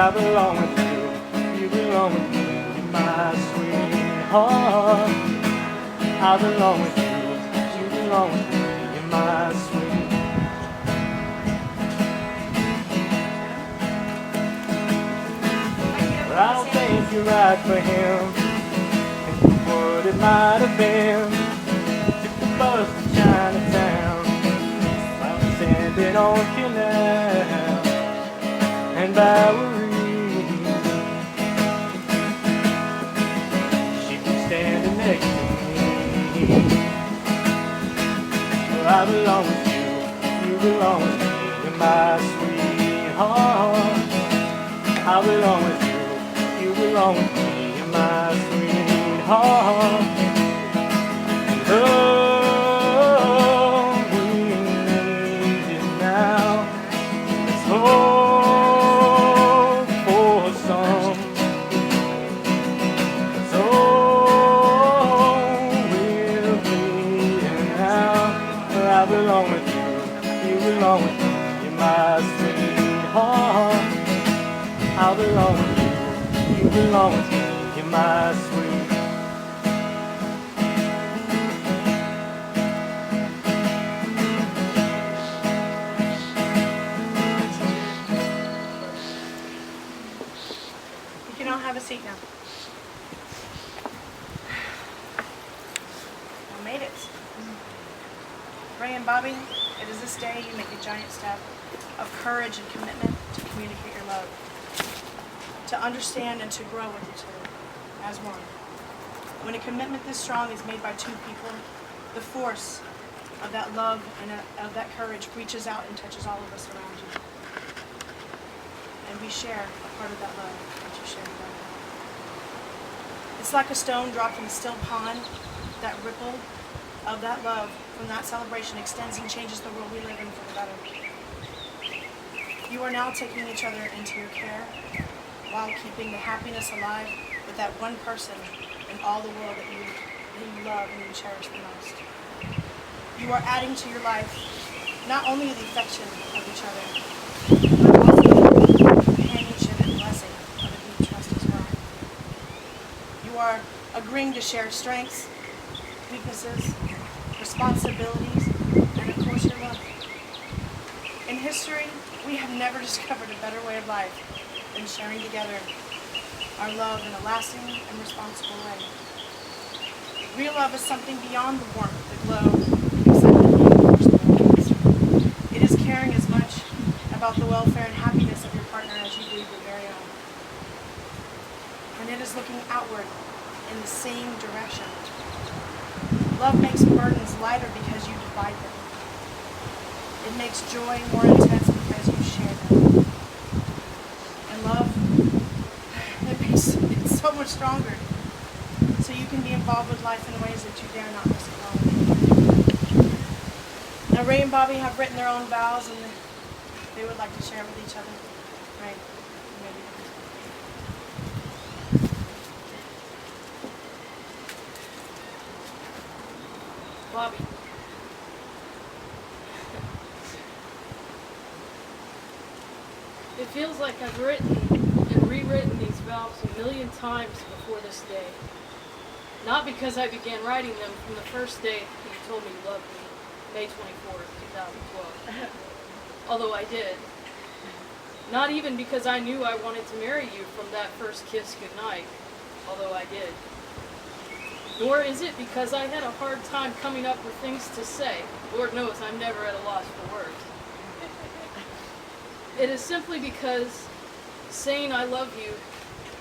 I belong with you. You belong with me. You're my sweetheart. I belong with you. You belong with me. You're my sweetheart. But I don't think you're right for him. Think what it might have been. Took the bus to Chinatown. I was ending on Canal and Bowery. She was standing next to me. Well, I belong with you. You belong with me. You're my sweetheart. I belong with you. You belong with me, you're my sweetheart. Oh, we need it now. Let's hope for some. That's all we'll need now. I belong with you, you belong with me, you're my sweetheart. I belong with you. You belong with me, you're my sweet. You can all have a seat now. I made it. Raye and Bobbi, it is this day you make a giant step of courage and commitment to communicate your love, to understand and to grow with each other as one. When a commitment this strong is made by two people, the force of that love and of that courage reaches out and touches all of us around you. And we share a part of that love that you share together. It's like a stone dropped in a still pond. That ripple of that love from that celebration extends and changes the world we live in for the better. You are now taking each other into your care, while keeping the happiness alive with that one person in all the world that you love and you cherish the most. You are adding to your life not only the affection of each other, but also the companionship and blessing of a deep trust as well. You are agreeing to share strengths, weaknesses, responsibilities, and of course your love. In history, we have never discovered a better way of life than sharing together our love in a lasting and responsible way. Real love is something beyond the warmth, the glow, the excitement of personal. It is caring as much about the welfare and happiness of your partner as you do your very own. And it is looking outward in the same direction. Love makes burdens lighter because you divide them. It makes joy more intense because you share them. And love, it makes it so much stronger. So you can be involved with life in ways that you dare not miss alone. Now Raye and Bobbi have written their own vows and they would like to share with each other. Raye, maybe. Bobbi. It feels like I've written and rewritten these vows a million times before this day. Not because I began writing them from the first day that you told me you loved me, May 24th, 2012. Although I did. Not even because I knew I wanted to marry you from that first kiss goodnight, although I did. Nor is it because I had a hard time coming up with things to say. Lord knows I'm never at a loss for words. It is simply because saying I love you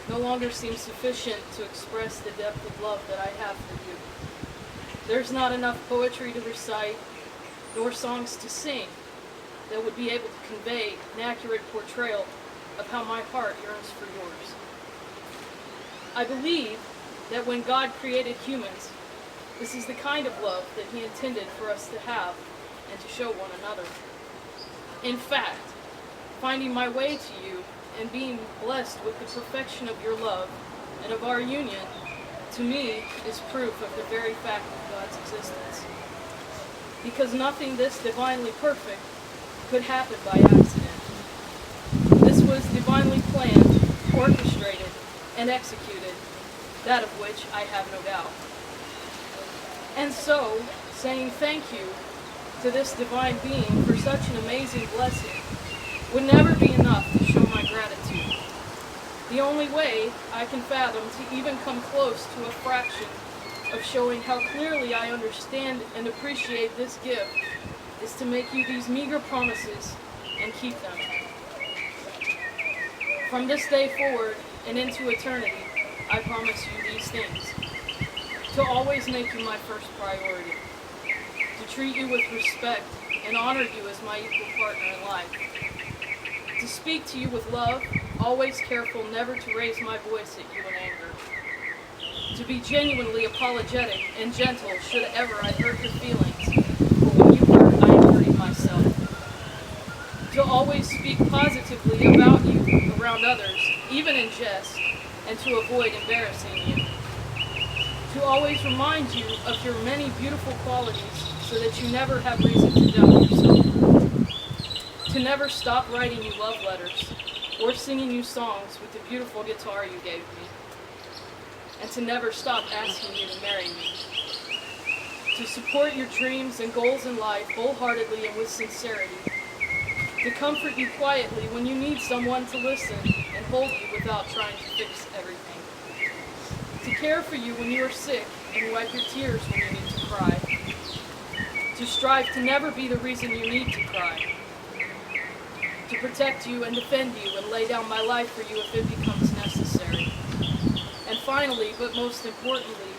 no longer seems sufficient to express the depth of love that I have for you. There's not enough poetry to recite, nor songs to sing that would be able to convey an accurate portrayal of how my heart yearns for yours. I believe that when God created humans, this is the kind of love that He intended for us to have and to show one another. In fact, finding my way to you and being blessed with the perfection of your love and of our union, to me, is proof of the very fact of God's existence. Because nothing this divinely perfect could happen by accident. This was divinely planned and executed, that of which I have no doubt. And so, saying thank you to this divine being for such an amazing blessing would never be enough to show my gratitude. The only way I can fathom to even come close to a fraction of showing how clearly I understand and appreciate this gift is to make you these meager promises and keep them. From this day forward and into eternity, I promise you these things. To always make you my first priority. To treat you with respect and honor you as my equal partner in life. To speak to you with love, always careful never to raise my voice at you in anger. To be genuinely apologetic and gentle should ever I hurt your feelings, for when you hurt, I am hurting myself. To always speak positively about you around others, even in jest, and to avoid embarrassing you. To always remind you of your many beautiful qualities so that you never have reason to doubt yourself. To never stop writing you love letters or singing you songs with the beautiful guitar you gave me. And to never stop asking you to marry me. To support your dreams and goals in life wholeheartedly and with sincerity. To comfort you quietly when you need someone to listen and hold you without trying to fix everything. To care for you when you are sick and wipe your tears when you need to cry. To strive to never be the reason you need to cry. To protect you and defend you and lay down my life for you if it becomes necessary. And finally, but most importantly,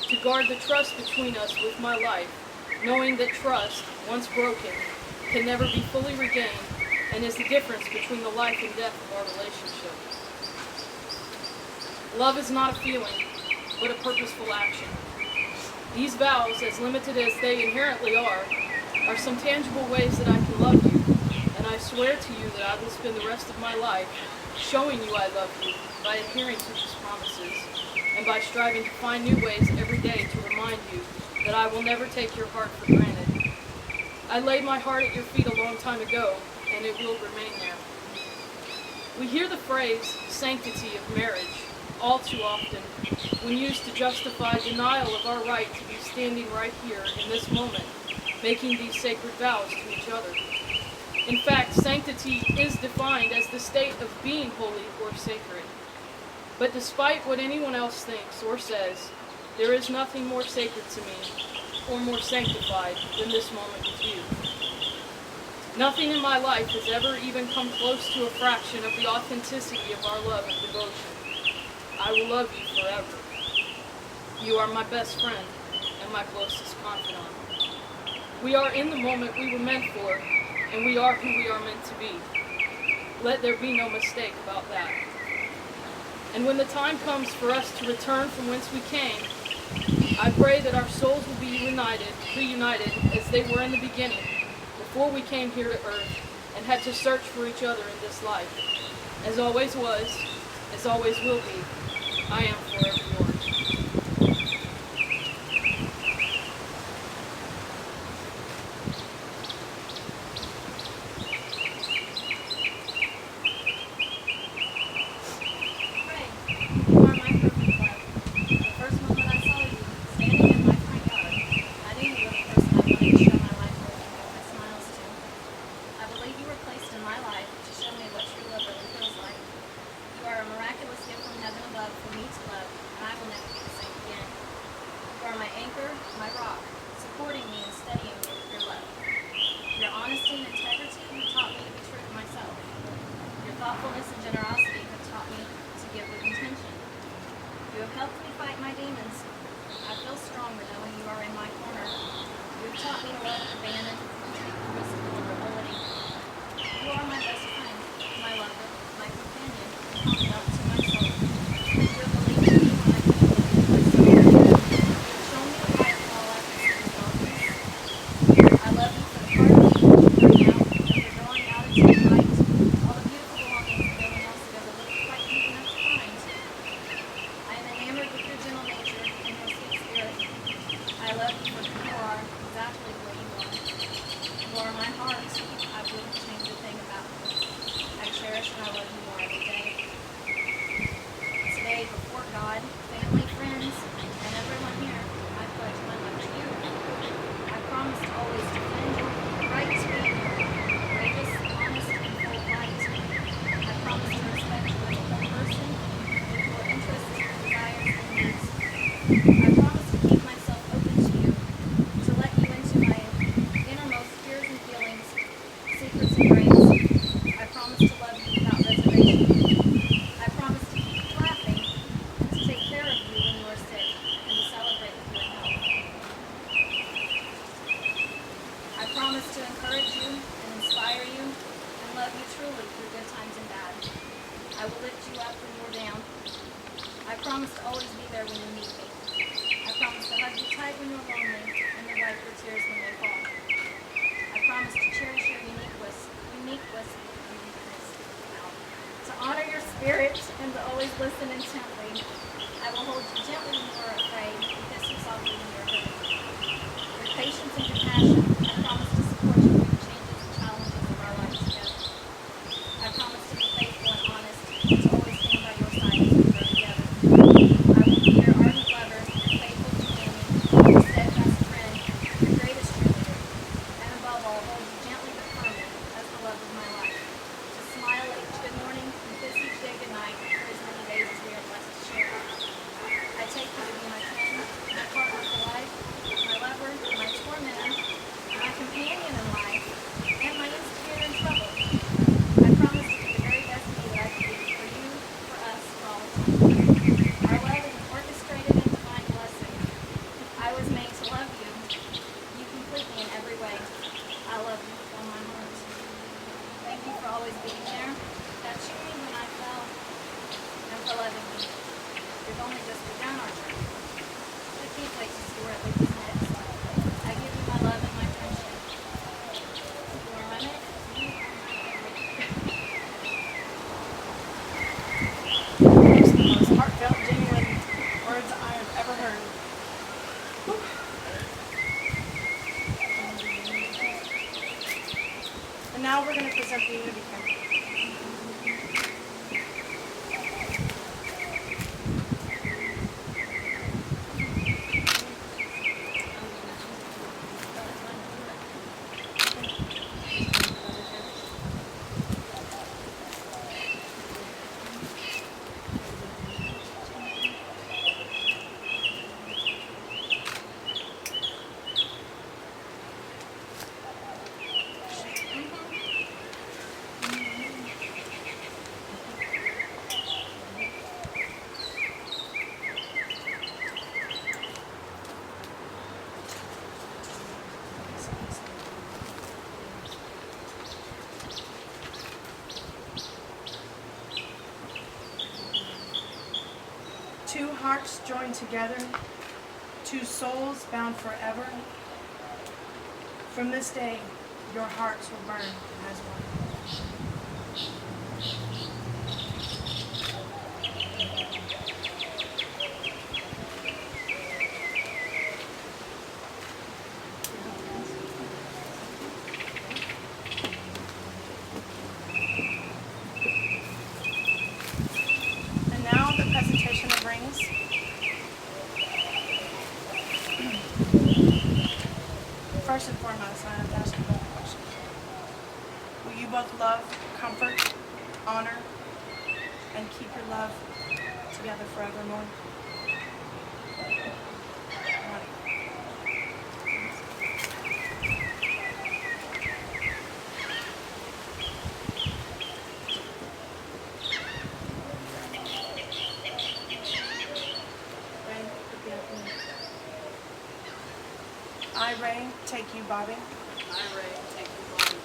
to guard the trust between us with my life, knowing that trust, once broken, can never be fully regained and is the difference between the life and death of our relationship. Love is not a feeling, but a purposeful action. These vows, as limited as they inherently are some tangible ways that I can love you, and I swear to you that I will spend the rest of my life showing you I love you by adhering to these promises, and by striving to find new ways every day to remind you that I will never take your heart for granted. I laid my heart at your feet a long time ago, and it will remain there. We hear the phrase, sanctity of marriage, all too often, when used to justify denial of our right to be standing right here in this moment, making these sacred vows to each other. In fact, sanctity is defined as the state of being holy or sacred. But despite what anyone else thinks or says, there is nothing more sacred to me or more sanctified than this moment with you. Nothing in my life has ever even come close to a fraction of the authenticity of our love and devotion. I will love you forever. You are my best friend and my closest confidant. We are in the moment we were meant for, and we are who we are meant to be. Let there be no mistake about that. And when the time comes for us to return from whence we came, I pray that our souls will be reunited as they were in the beginning, before we came here to earth and had to search for each other in this life. As always was, as always will be, I am forever yours. Today Listen intently. I will hold you gently when you are afraid, and kiss you softly when you are hurt. With patience and compassion, I promise to support you through the changes and challenges of our lives together. I promise to be faithful and honest, and to always stand by your side as we grow together. I will be your ardent lover, your faithful companion, your steadfast friend, your greatest cheerleader, and above all, hold you gently but firmly as the love of my life. To smile each good morning and kiss each day good night for as many days as we are blessed to share. I take you to be my friend, my partner for life, my lover, my tormentor, my companion in life, and my instigator in trouble. I promise to be the very best me that I can be for you, for us, for all eternity. Our love is an orchestrated and divine blessing. I was made to love you. You complete me in every way. I love you with all my heart. Thank you for always being there, touching me when I fell, and for loving me. We've only just begun our journey. I can't wait to see where it leads us next. I give you my love and my friendship. You are my mate. You are my everything. Those are the most heartfelt, genuine words I have ever heard. Whew. And now we're going to present the unity hymn. Two hearts joined together, two souls bound forever. From this day, your hearts will burn as one. And now the presentation of rings. First and foremost, I have to ask you both a question. Will you both love, comfort, honor, and keep your love together forevermore? Raye, repeat after me. I, Raye, take you, Bobbi, I, Raye, take you, Bobbi,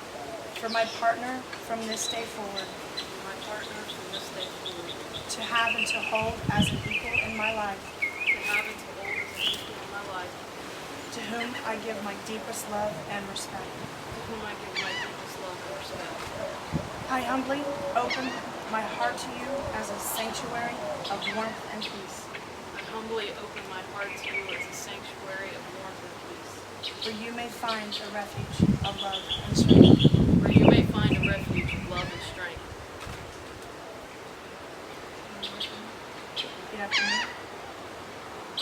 for my partner from this day forward, my partner from this day forward, to have and to hold as an equal in my life, to have and to hold as an equal in my life, to whom I give my deepest love and respect. to whom I give my deepest love and respect. I humbly open my heart to you as a sanctuary of warmth and peace, I humbly open my heart to you as a sanctuary of warmth and peace, where you may find a refuge of love and strength. where you may find a refuge of love and strength. Repeat after me.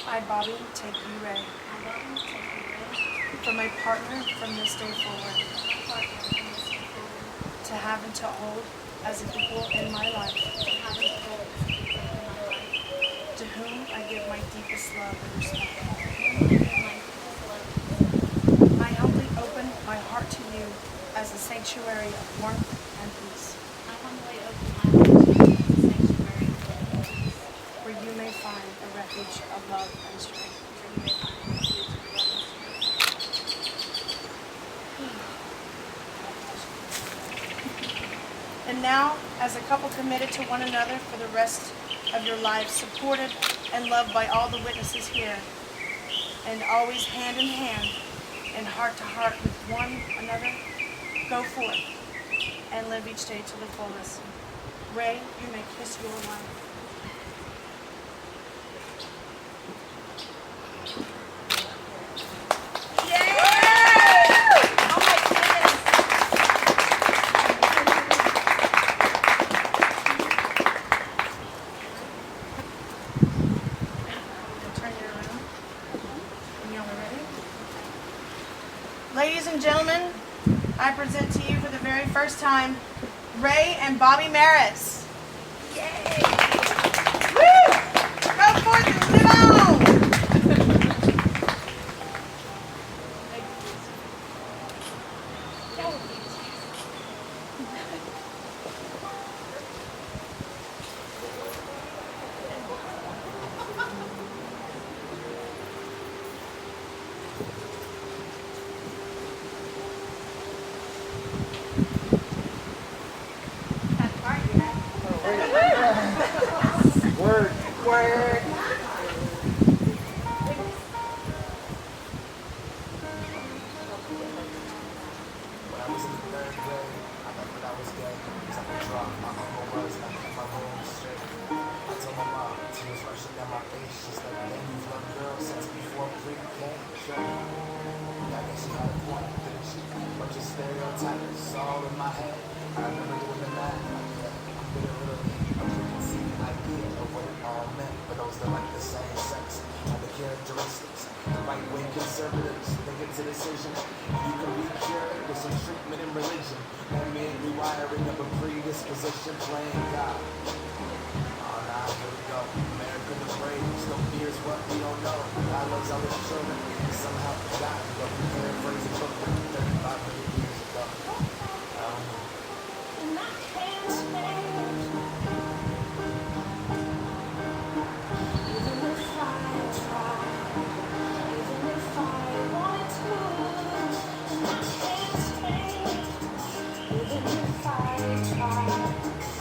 I, Bobbi, take you, Raye, I love you, take you, Raye. for my partner from this day forward, My partner from this day forward. to have and to hold as an equal in my life, To have and to hold as an equal in my life. to whom I give my deepest love and respect. To whom I give my deepest love and respect. I humbly open my heart to you as a sanctuary of warmth and peace, I humbly open my heart to you as a sanctuary of love and peace, where you may find a refuge of love and strength. where you may find a refuge of love and strength. And now, as a couple committed to one another for the rest of your lives, supported and loved by all the witnesses here, and always hand in hand and heart to heart with one another, go forth and live each day to the fullest. Raye, you may kiss your wife. Ladies and gentlemen, I present to you for the very first time, Raye and Bobbi Maris. Yay! Woo! Go forth and live on! Word. Word. When I was in the third grade, I thought that I was gay. Cause I could draw my uncle was and I kept my room straight. I told my mom, tears rushing down my face. She's like, man, you've loved girls since before pre-K. Sure. Yeah, I guess she had a point, didn't she? Bunch of stereotypes all in my head. I remember doing the math. I'm literally a preconceived idea of what it all meant. For those that like the same sex, all the characteristics. The right way conservatives think it's a decision. You can be cured with some treatment in religion. That means rewiring of a predisposition, playing God. Oh, nah, here we go. America the brave, still fears what we don't know. God loves all his children, and somehow forgot. But we paraphrase a book 35 million years ago. And I can't stand, even if I try, even if I wanted to. And I can't stand, even if I try.